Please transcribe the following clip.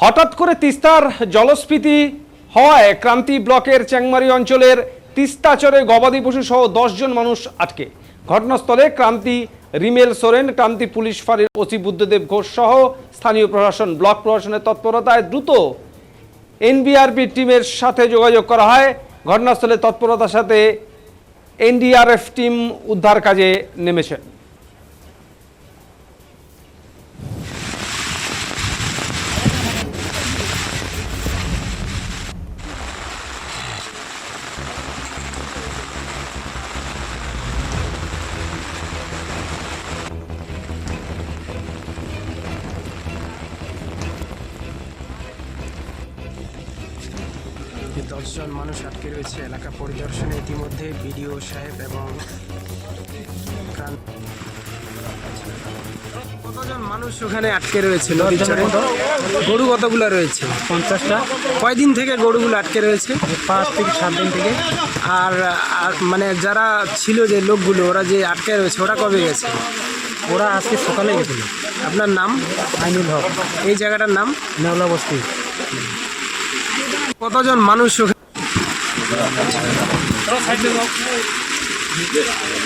হঠাৎ করে তিস্তার জলস্ফীতি হওয়ায় ক্রান্তি ব্লকের চ্যাংমারি অঞ্চলের তিস্তাচরে গবাদি পশু সহ 10 জন মানুষ আটকে। ঘটনাস্থলে ক্রান্তি রিমেল সোরেন, ক্রান্তি পুলিশ ফাঁড়ির ওসি বুদ্ধদেব ঘোষ সহ স্থানীয় প্রশাসন, ব্লক প্রশাসনের তৎপরতায় দ্রুত এনবিআরপি টিমের সাথে যোগাযোগ করা হয়। ঘটনাস্থলে তৎপরতার সাথে এনডিআরএফ টিম উদ্ধার কাজে নেমেছেন। দশজন মানুষ আটকে রয়েছে। এলাকা পরিদর্শনে ইতিমধ্যে বিডিও সাহেব এবং কতজন মানুষ ওখানে আটকে রয়েছে? গরু কতগুলো রয়েছে? 50টা। কয়দিন থেকে গরুগুলো আটকে রয়েছে? 5 থেকে 7 দিন থেকে। আর মানে যারা ছিল, যে লোকগুলো ওরা যে আটকে রয়েছে, ওরা কবে গেছে? ওরা আজকে সকালে গেছিল। আপনার নাম? আইনুল হক। এই জায়গাটার নাম? নেওলা বস্তি। কতজন মানুষ